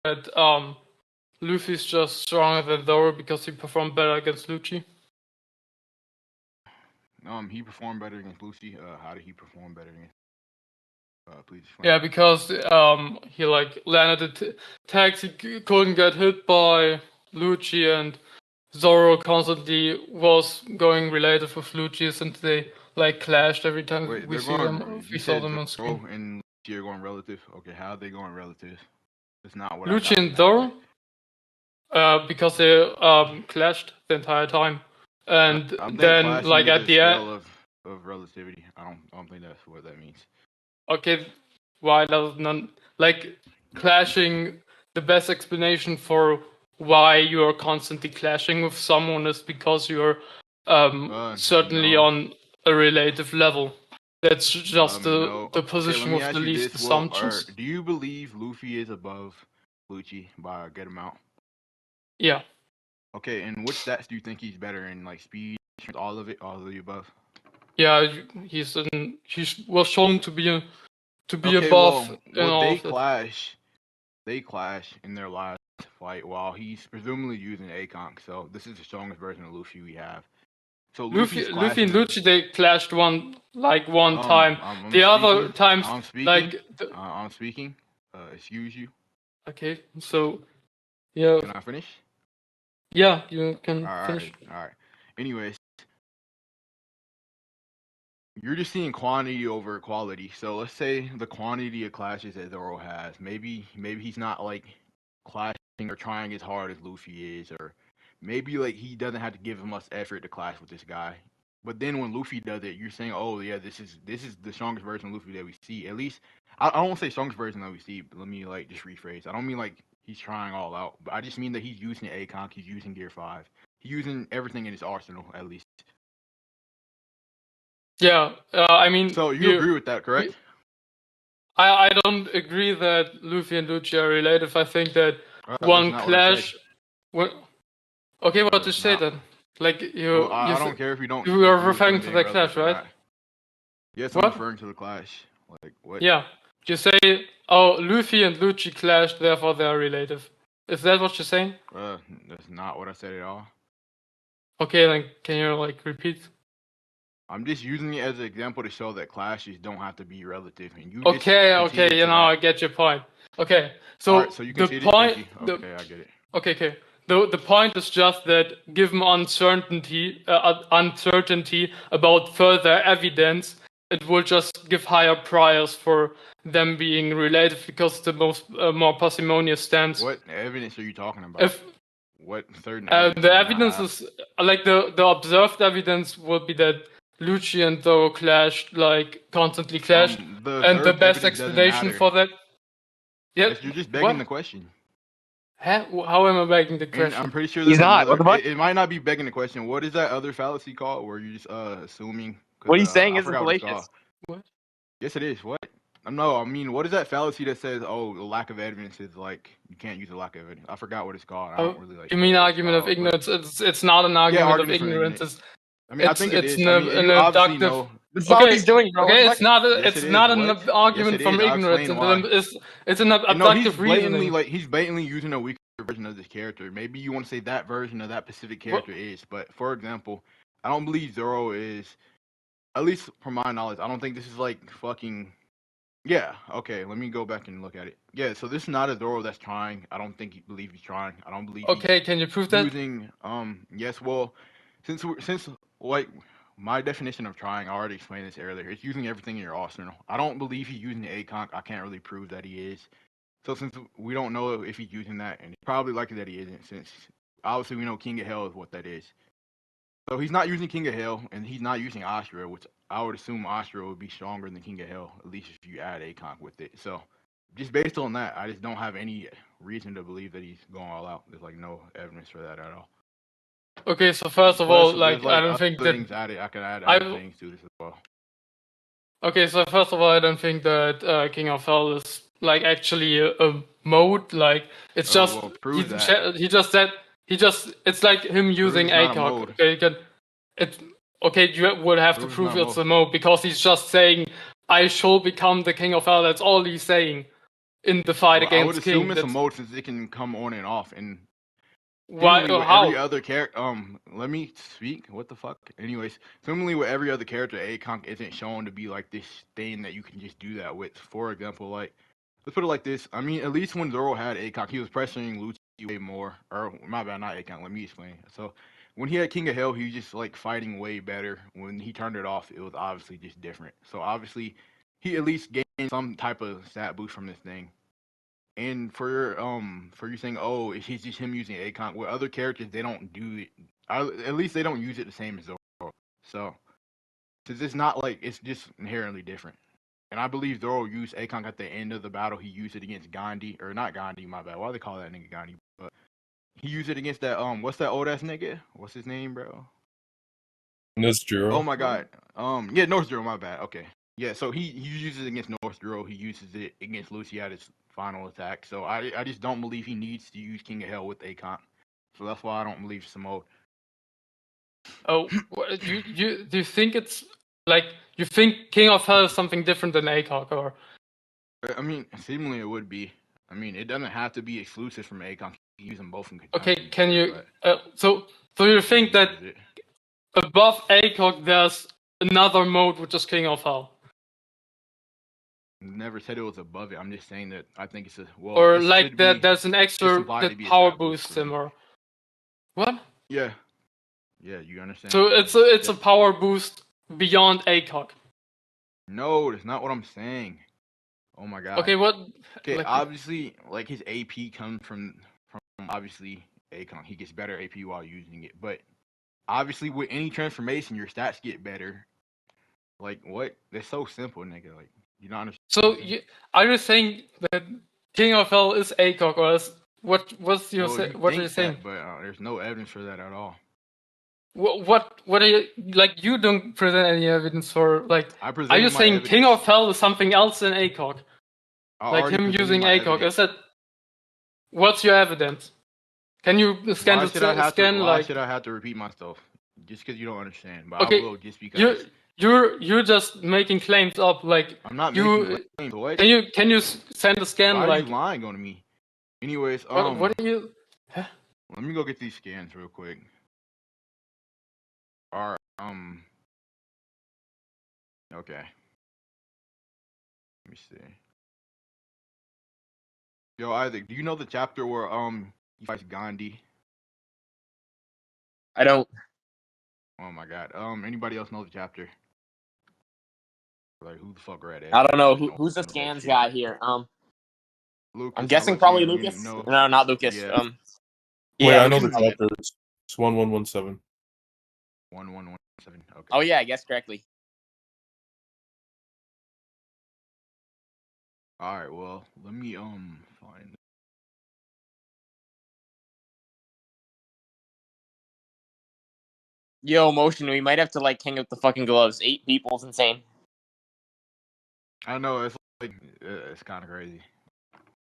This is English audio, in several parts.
that Luffy's just stronger than Zoro because he performed better against Lucci? He performed better against Lucy. How did he perform better against? Please explain. Yeah, because he like landed the tags, he couldn't get hit by Lucci, and Zoro constantly was going related with Lucci since they like clashed every time we saw them on screen. Zoro and Lucci are going relative. Okay, how are they going relative? That's not what Lucci I got. and Zoro, because they clashed the entire time, and then like at the end of relativity. I don't think that's what that means. Okay, why does none like clashing? The best explanation for why you are constantly clashing with someone is because you're certainly on a relative level. That's just the position with the least assumptions. Do you believe Luffy is above Lucci by a good amount? Yeah. Okay, and which stats do you think he's better in? Like speed, all of the above? Yeah, he was shown to be above in all of it. They clash in their last fight while he's presumably using Akon. So this is the strongest version of Luffy we have. So Luffy and Lucci, they clashed one time. The other times, I'm speaking. like I'm speaking. Excuse you. Okay, so yeah. Can I finish? Yeah, you can finish. All right. Anyways, you're just seeing quantity over quality. So let's say the quantity of clashes that Zoro has. Maybe he's not like clashing or trying as hard as Luffy is, or maybe like he doesn't have to give as much effort to clash with this guy. But then when Luffy does it, you're saying, "Oh yeah, this is the strongest version of Luffy that we see." At least I don't want to say strongest version that we see. But let me like just rephrase. I don't mean like he's trying all out, but I just mean that he's using Akon, he's using Gear 5, he's using everything in his arsenal at least. Yeah, I mean. So you agree with that, correct? I don't agree that Luffy and Lucci are related. I think that one clash. Okay, what to say then? Like I don't care if you don't. You are referring to the clash, right? Yes, I'm referring to the clash. Like what? Yeah, you say, oh, Luffy and Lucci clashed, therefore they are related. Is that what you're saying? That's not what I said at all. Okay, then can you like repeat? I'm just using it as an example to show that clashes don't have to be relative. And you okay, you know, I get your point. Okay, so, right, so you can the point. Okay, I get it. Okay. The point is just that given uncertainty about further evidence, it will just give higher priors for them being related because the more parsimonious stance. What evidence are you talking about? What certain evidence? The evidence is like the observed evidence would be that Lucci and Zoro clashed, like constantly clashed, and the best explanation for that. Yeah, you're just begging the question. How am I begging the question? And I'm pretty sure he's not. It might not be begging the question. What is that other fallacy called? Where you're just assuming? What he's saying isn't fallacious. What? Yes, it is. What? No, I mean, what is that fallacy that says, "Oh, the lack of evidence is like you can't use the lack of evidence"? I forgot what it's called. I don't really like. You mean argument of ignorance? It's not an argument of ignorance. I think it's an abductive. That's not what he's doing, bro. Okay, it's not an argument from ignorance. It's an abductive reasoning. He's blatantly using a weaker version of this character. Maybe you want to say that version of that specific character is, but for example, I don't believe Zoro is. At least from my knowledge, I don't think this is like fucking. Yeah, okay, let me go back and look at it. Yeah, so this is not a Zoro that's trying. I don't believe he's trying. I don't believe okay, can you prove that? Yes, well, since like my definition of trying, I already explained this earlier. It's using everything in your arsenal. I don't believe he's using the Akon. I can't really prove that he is. So since we don't know if he's using that, and it's probably likely that he isn't, since obviously we know King of Hell is what that is. So he's not using King of Hell, and he's not using Astra, which I would assume Astra would be stronger than King of Hell, at least if you add Akon with it. So just based on that, I just don't have any reason to believe that he's going all out. There's like no evidence for that at all. Okay, so first of all, like I don't think that I could add other things to this as well. Okay, so first of all, I don't think that King of Hell is like actually a mode. Like it's just he just said. It's like him using ACOG. Okay, you would have to prove it's a mode because he's just saying, I shall become the King of Hell. That's all he's saying. in the fight against King. I would assume it's a mode since it can come on and off, and why? How? Every other character, let me speak. What the fuck? Anyways, similarly with every other character, ACONK isn't shown to be like this thing that you can just do that with. For example, like let's put it like this. I mean, at least when Zoro had ACONK, he was pressuring Lucci way more. Or my bad, not ACONK. Let me explain. So when he had King of Hell, he was just like fighting way better. When he turned it off, it was obviously just different. So obviously, he at least gained some type of stat boost from this thing. And for you saying, oh, it's just him using ACONK. With other characters, they don't do it. At least they don't use it the same as Zoro. So, since it's not like it's just inherently different. And I believe Zoro used ACONK at the end of the battle. He used it against Gandhi, or not Gandhi, my bad. Why do they call that nigga Gandhi? But he used it against that what's that old ass nigga? What's his name, bro? Nozduro. Oh my god. Yeah, Nozduro, my bad. Okay. Yeah, so he uses it against Nozduro. He uses it against Lucy at his final attack. So I just don't believe he needs to use King of Hell with ACONK. So that's why I don't believe Samo. Oh, do you think it's like you think King of Hell is something different than ACONK, or? I mean, seemingly it would be. I mean, it doesn't have to be exclusive from ACONK. You can use them both in conjunction. Okay, can you? So you think that above ACONK there's another mode which is King of Hell? Never said it was above it. I'm just saying that I think it's a or like that there's an extra that power boosts him, or what? Yeah, you understand. So it's a power boost beyond ACOG. No, that's not what I'm saying. Oh my god. Okay, what? Okay, like, obviously, like his AP comes from obviously ACOG. He gets better AP while using it, but obviously with any transformation, your stats get better. Like what? That's so simple, nigga. Like you don't understand. So are you saying that King of Hell is ACOG, or is what are you saying? But there's no evidence for that at all. What are you like? You don't present any evidence for like. Are you saying evidence. King of Hell is something else than ACOG? Like him using ACOG? Is that? What's your evidence? Can you scan why should I have to repeat myself? Just because you don't understand. But okay, I will just because you're just making claims up. Like I'm not making claims. What? Can you send a scan? Why like are you lying on me? Anyways, what are you? Huh? Let me go get these scans real quick. All right. Okay. Let me see. Yo, Isaac, do you know the chapter where he fights Gandhi? I don't. Oh my god. Anybody else know the chapter? Like who the fuck read it? I don't know who's the scans guy here. Lucas, I'm guessing probably Lucas. No, not Lucas. Yeah. Wait, I know the chapter. It's 1117. 1117. Okay. Oh yeah, I guessed correctly. All right. Well, let me find. Yo, Motion, we might have to like hang up the fucking gloves. 8 people's insane. I know it's like it's kind of crazy.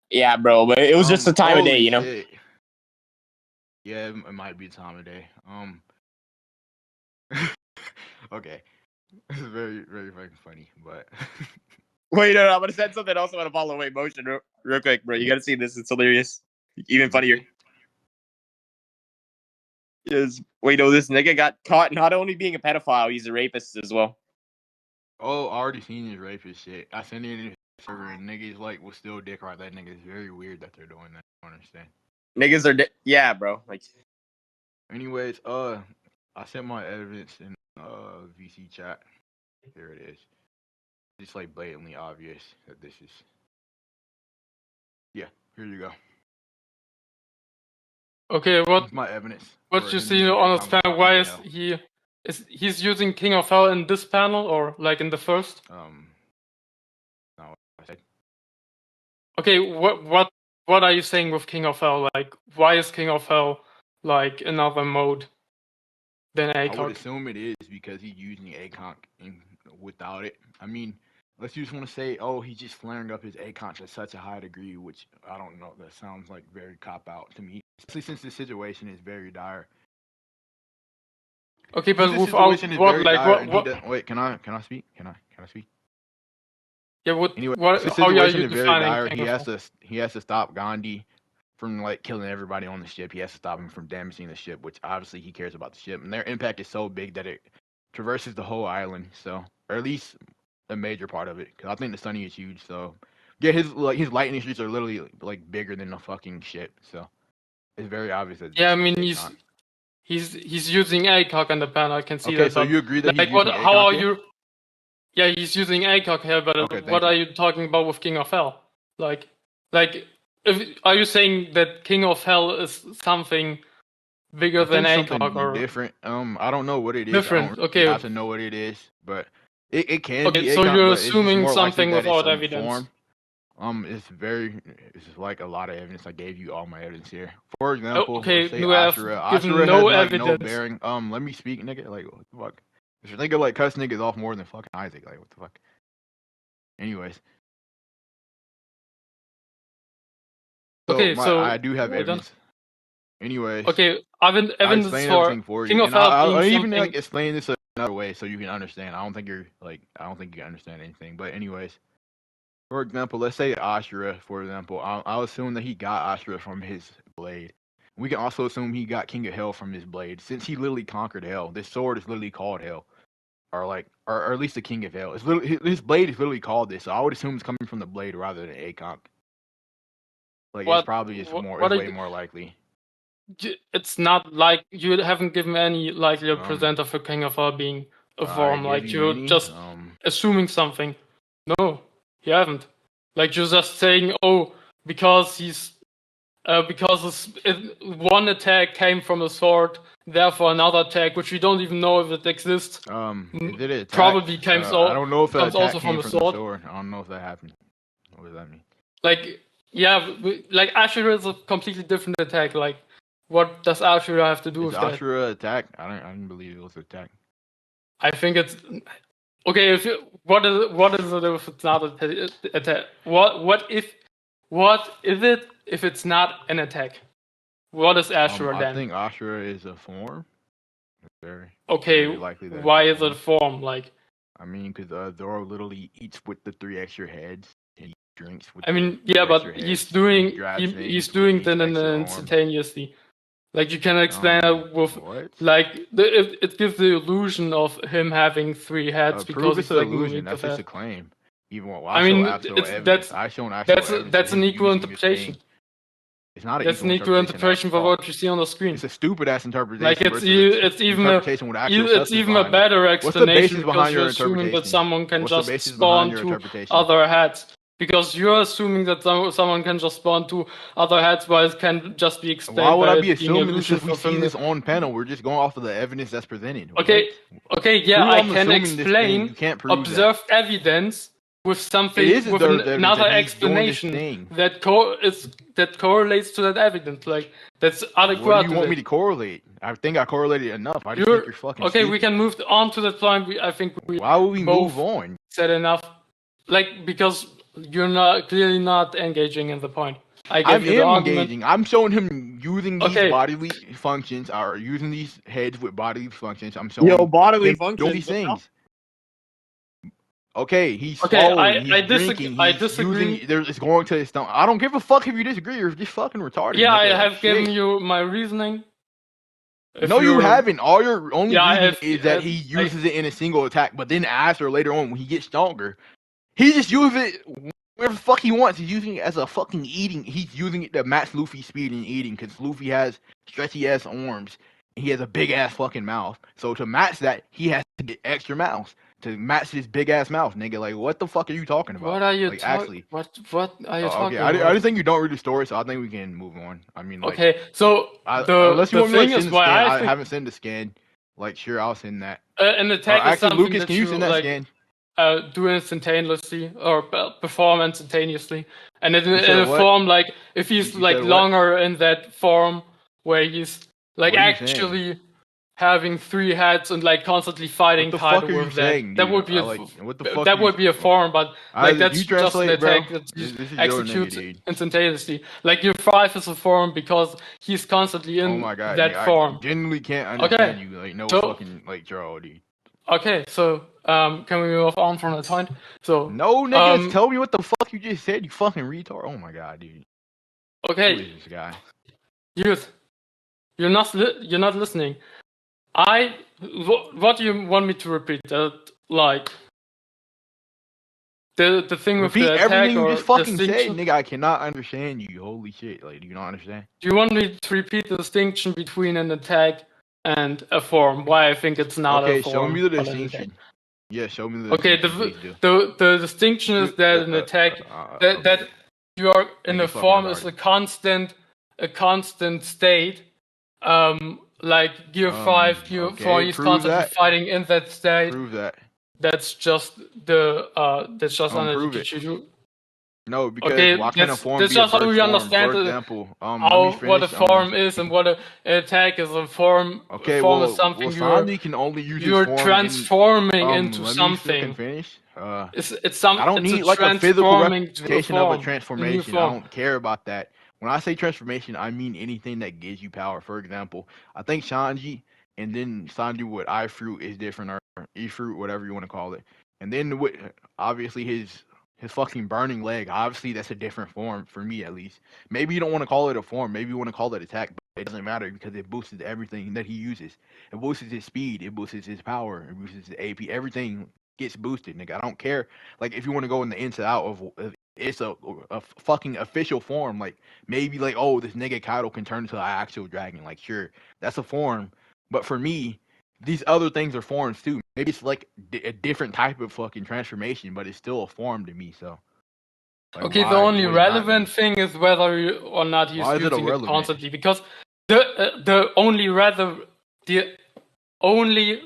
Yeah, bro, but it was just the time of day, you know. Shit. Yeah, it might be the time of day. Okay, this is very, very fucking funny, but. Wait, no, I'm gonna send something else. I'm gonna follow away Motion real quick, bro. You gotta see this. It's hilarious. Even funnier. Yes. Wait, no, this nigga got caught not only being a pedophile, he's a rapist as well. Oh, I already seen his rapist shit. I sent it in his server, and niggas like will still dick right that nigga. It's very weird that they're doing that. I don't understand. Niggas are yeah, bro. Like. Anyways, I sent my evidence in VC chat. Here it is. It's like blatantly obvious that this is. Yeah, here you go. Okay, what? My evidence. What you see on his panel? Why is he's using King of Hell in this panel or like in the first? No, I said. Okay, what are you saying with King of Hell? Like, why is King of Hell like another mode than ACOG? I would assume it is because he's using ACOG without it. I mean, let's just want to say, oh, he's just flaring up his ACOG to such a high degree, which I don't know. That sounds like very cop out to me, especially since the situation is very dire. Okay, but without what? Like what? Wait, can I speak? Can I speak? Yeah, Anyway, what the how are situation you is very defining dire. King He of has Hell? to stop Gandhi from like killing everybody on the ship. He has to stop him from damaging the ship, which obviously he cares about the ship. And their impact is so big that it traverses the whole island. So, or at least a major part of it. Because I think the Sunny is huge. So, yeah, his lightning streaks are literally like bigger than the fucking ship. So, it's very obvious that Yeah, I this mean is ACOG. he's using ACOG on the pen. I can see Okay, that. so But you agree that he's like, what? using How ACOG are here? you? Yeah, he's using ACOG here. But Okay, what thank are you. you talking about with King of Hell? Like, are you saying that King of Hell is something bigger I than think ACOG something or different. I don't know what it is. I different? don't really Okay, have to know what it is, but it can okay. be So ACOG, you're but it's just assuming more likely something that it's without some evidence. form. It's like a lot of evidence. I gave you all my evidence here. For example, Okay, let's say you have Ashura. given Ashura no has like no evidence. bearing. Let me speak, nigga. Like what the fuck? This nigga like cuss niggas off more than fucking Isaac. Like what the fuck? Anyways, so Okay, so I do have we're done. evidence. Anyways, Okay, I evidence explained for everything for King you, of and Hell being I'll even something. like explain this another way so you can understand. I don't think you understand anything. But anyways, for example, let's say Ashura. For example, I'll assume that he got Ashura from his blade. We can also assume he got King of Hell from his blade, since he literally conquered Hell. This sword is literally called Hell, or at least the King of Hell. It's literally his blade is literally called this. So I would assume it's coming from the blade rather than Akon. Like it's probably it's way more likely. It's not like you haven't given any likely Um, present of a King of Hell being a I form. gave Like you you're many. just assuming something. No, you haven't. Like you're just saying, oh, because one attack came from a sword, therefore another attack, which we don't even know if it exists, Is it an attack? probably I don't know if the comes attack also came from a from the sword. sword. I don't know if that happened. What does that mean? Like, yeah, like Ashura is a completely different attack. Like, what does Ashura have to do Is with that? Ashura attack? I didn't believe it was an attack. I think it's okay. What is it if it's not an attack? What is it if it's not an attack? What is Ashura then? I think Ashura is a form. It's very likely that why it's is it a form? Like, I mean, because Zoro literally eats with the 3 extra heads. And he drinks with. I mean, the yeah, 3 but extra he's heads. doing He grabs he's things with doing these that extra arms. instantaneously. Like you can explain it with what? like it gives the illusion of him having 3 heads because Prove he's it's an like illusion. moving That's the just head. a claim. Even when I I show mean, actual evidence. I shown actual evidence. that's of an him equal using this interpretation. thing. It's not an That's an equal interpretation for what you see on the screen. It's a stupid ass interpretation. Like it's even interpretation with actual it's even a better explanation behind because your you're assuming that interpretation? someone can What's the just basis spawn behind your to interpretation? other heads. Because you're assuming that someone can just spawn to other heads, while it can just be explained. Why would by I be it being assuming this if we illusion see this on panel? We're just going off of the evidence that's presented. Okay, What? okay, yeah, Prove I I'm can assuming this thing. explain You can't prove observed evidence with something It is with observed evidence another that he's doing this explanation thing. that correlates to that evidence. Like that's adequate. What do you want me to correlate? I think I correlated enough. I just think you're fucking okay. stupid. We can move on to that point. I think we Why would we both move on? said enough. Like because you're clearly not engaging in the point. I am gave you the argument. engaging. I'm showing him using these bodily functions, or using these heads with bodily functions. I'm showing bodily him functions. doing these things. Okay, he's Okay, swallowing, he's drinking, I he's disagree. it's going to his stomach. I don't give a fuck if you disagree. You're just fucking retarded. Yeah, nigga. I have given you my reasoning. No, you haven't. All your only reason is that he uses it in a single attack, but then after later on when he gets stronger, he just uses it wherever the fuck he wants. He's using it as a fucking eating. He's using it to match Luffy's speed in eating, because Luffy has stretchy ass arms and he has a big ass fucking mouth. So to match that, he has to get extra mouths to match his big ass mouth, nigga. Like, what the fuck are you talking about? What are you actually? What are you talking about? I just think you don't read the story, so I think we can move on. I mean, like, okay. So unless you want me to send the scan, I haven't sent the scan. Like, sure, I'll send that. An attack is actually, something Lucas, that can you send that scan? Do instantaneously or perform instantaneously, and in a form like if he's like longer in that form where he's like actually having 3 heads and like constantly fighting Kaido with that. That would be that would be a form, but like that's just an attack that executes instantaneously. Like your 5 is a form because he's constantly in that form. I genuinely can't understand you. Like no fucking like Joe, dude. Okay, so Can we move on from that point? So no, nigga, tell me what the fuck you just said, you fucking retard. Oh my god, dude. Okay. Who is this guy? Youth, you're not listening. What do you want me to repeat? Like the thing with the attack everything you or just fucking said, distinction? nigga. I cannot understand you. Holy shit, like, do you not understand? Do you want me to repeat the distinction between an attack and a form? Why I think it's not a form? Show me the but an distinction. Yeah, show me the Okay, distinction. the distinction is that an attack that you are in a form is a constant state. Like Gear 5, Gear 4, he's constantly fighting in that state. Prove that. That's just the that's just an prove it. education. No, because why can't a form that's be a just how we form? understand For example, what a form is and what an attack is. A form. Okay, a form is something Sandy can only use you're his form transforming into let something. Me finish. It's something. I don't need like a physical representation of a transformation. I don't care about that. When I say transformation, I mean anything that gives you power. For example, I think Shanji and then Sanji with I fruit is different, or E fruit, whatever you want to call it. And then with obviously his fucking burning leg, obviously that's a different form for me at least. Maybe you don't want to call it a form, maybe you want to call it attack, but it doesn't matter because it boosts everything that he uses. It boosts his speed, it boosts his power, it boosts his AP, everything gets boosted, nigga. I don't care. Like if you want to go in the inside out of it's a fucking official form, like maybe like, oh, this nigga Kaido can turn into an actual dragon. Like sure, that's a form. But for me, these other things are forms too. Maybe it's like a different type of fucking transformation, but it's still a form to me. So, like, okay, the only relevant thing is whether you, or not he's using it constantly. Because the only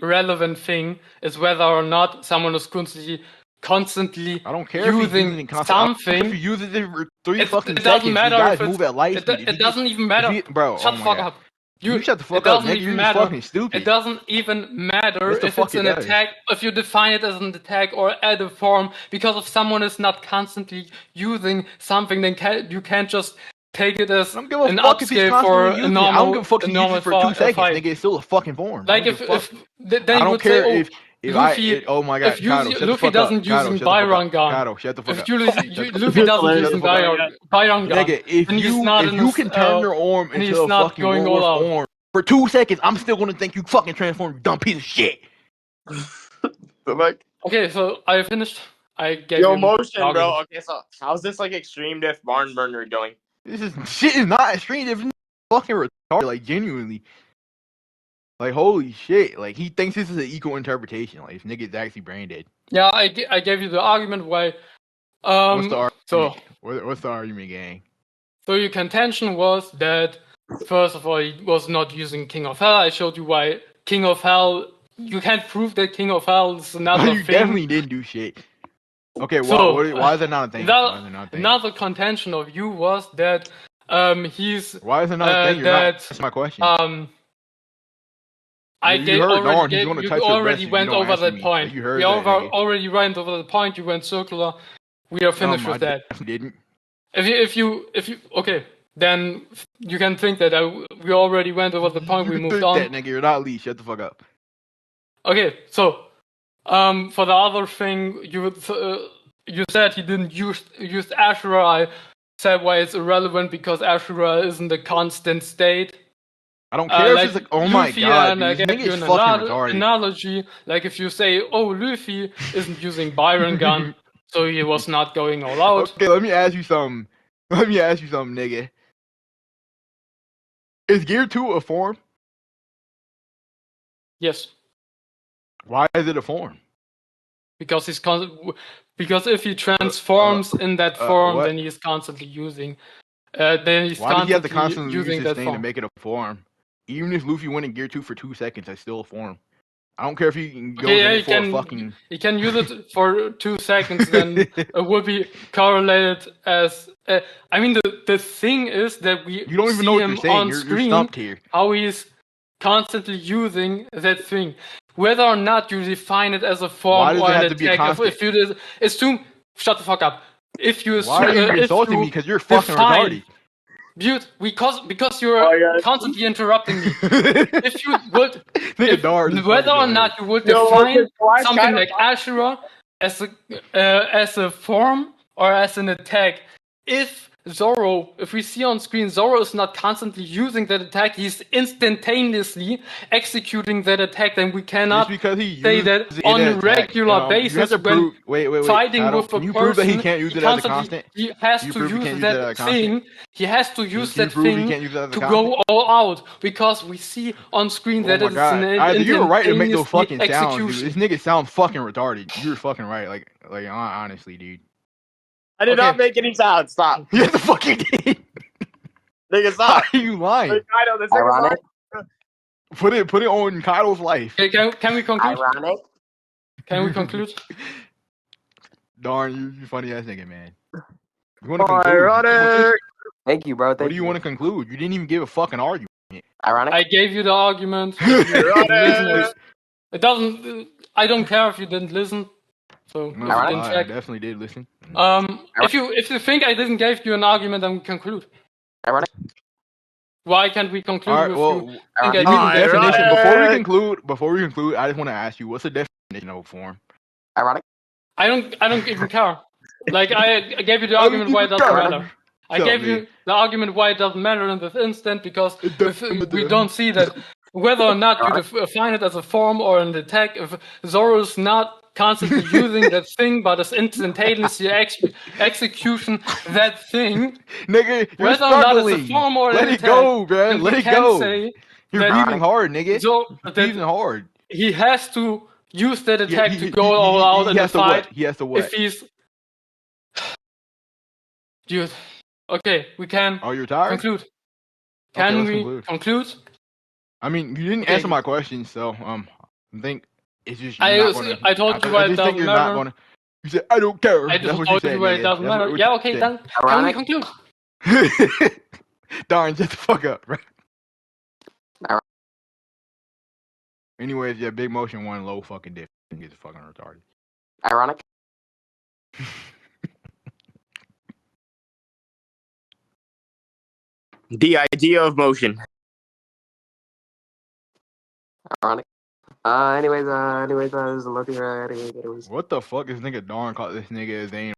relevant thing is whether or not someone is constantly I don't care using something. If he uses it for 3 fucking seconds, you guys move at light speed. It doesn't even matter. Bro, shut the fuck up. You shut the fuck up, nigga. You're just fucking stupid. It doesn't even matter if it's an attack, if you define it as an attack or add a form, because if someone is not constantly using something, then you can't just take it as an upscale for a normal. I don't give a fuck if you use it for 2 seconds, nigga. It's still a fucking form. Like then I don't care if Luffy, oh my god, if Luffy doesn't use Byron gun, Kaido, shut the fuck up. If Luffy doesn't use Byron gun, nigga, if you can turn your arm into a fucking warlord form for 2 seconds, I'm still gonna think you fucking transformed, you dumb piece of shit. But like, okay, so I finished. I gave you motion, bro. Okay, so how's this like extreme diff barn burner going? This shit is not extreme diff. Fucking retarded, like genuinely. Like, holy shit. Like, he thinks this is an equal interpretation. Like, this nigga's actually brain dead. Yeah, I gave you the argument why. What's the argument? What's the argument, gang? So your contention was that, first of all, he was not using King of Hell. I showed you why King of Hell... You can't prove that King of Hell is another thing. You definitely didn't do shit. Okay, why is that not a thing? Another contention of you was that he's... Why is it not a thing? That's my question. You already went over that point. You already went over the point. You went circular. We are finished with that. I didn't. If you okay, then you can think that we already went over the point. We moved on. That, nigga, you're not Lee. Shut the fuck up. Okay, so for the other thing, you said he didn't use Ashura. I said why it's irrelevant because Ashura isn't a constant state. I don't care if it's like, oh my god, and I gave you an analogy. Like if you say, oh, Luffy isn't using Byron gun, so he was not going all out. Okay, let me ask you something. Nigga. Is Gear 2 a form? Yes. Why is it a form? Because because if he transforms in that form, then he's constantly using. Then he's Why do you have to constantly using use this thing to make it a form? Even if Luffy went in Gear 2 for 2 seconds, that's still a form. I don't care if he can go in for a fucking... He can use it for 2 seconds, then it would be correlated as... I mean, the thing is that you don't even know what you're saying. You're stumped here. How he's constantly using that thing. Whether or not you define it as a form or an attack, if you assume... Shut the fuck up. If you Why are you insulting me? Because you're fucking retarded. Dude, because you're constantly interrupting me. If you would, whether or not you would define something like Ashura as a form or as an attack, if we see on screen Zoro is not constantly using that attack, he's instantaneously executing that attack, then we cannot say that on a regular basis when fighting Kaido, with a can you prove that he person, can't use it as a constant? he has You to prove he use can't use it as a that constant? thing. He has to use Can you that prove he thing can't use it as a to constant? go all out because we see on screen that Oh it's my god. an Either you were right to make those instantaneously fucking sounds, dude. execution. This nigga sounds fucking retarded. You're fucking right. Like honestly, dude. I did Okay. not make any sound. Stop. Yes, the fucking did. Nigga, Why stop. are you lying? Kaido, this nigga's Ironic. lying. Put it on Kaido's life. Okay, can we conclude? Ironic. Can we conclude? Darn, you funny ass nigga, man. You want to conclude? Ironic. Thank you, bro. What Thank do you want to conclude? You didn't even give a fucking argument. Ironic. I gave you the argument. Ironic. It doesn't. I don't care if you didn't listen. So if No, you Ironic. didn't I check. definitely did listen. If you think I didn't give you an argument, then we conclude. Ironic. Why can't we conclude All right, with well, you? Ironic. give me the definition Ironic. before we conclude. I just want to ask you, what's the definition of form? Ironic. I don't even care. Like I gave you the argument why it doesn't matter. I gave you the argument why it doesn't matter in this instant because we don't see that whether or not you define it as a form or an attack. If Zoro's not constantly using that thing, but is instantaneously execution that thing, Nigga, you're whether or not it's a struggling. form or Let an it attack, go, bro. then Let we it can go. say You're that breathing hard, nigga. Zoro, You're breathing hard. he has to use that Yeah, attack to go all out in the has to fight. what? He has to what? If he's dude, okay, we can Oh, you're tired? conclude. Okay, Can let's we conclude? I mean, you didn't Okay. answer my question, so I think it's just I you're not gonna. I told you why I it just think doesn't you're matter. not gonna. You said I don't care. I That's just what told you said, you why it nigga. doesn't That's matter. what Yeah, you okay, said. then can we Ironic. conclude? Darn, shut the fuck up, bro. Alright. Anyways, yeah, Big Motion won low fucking diff. Gets fucking retarded. Ironic. The idea of motion. Ironic. Anyways, this is looking right. What the fuck is nigga Darn called this nigga his name?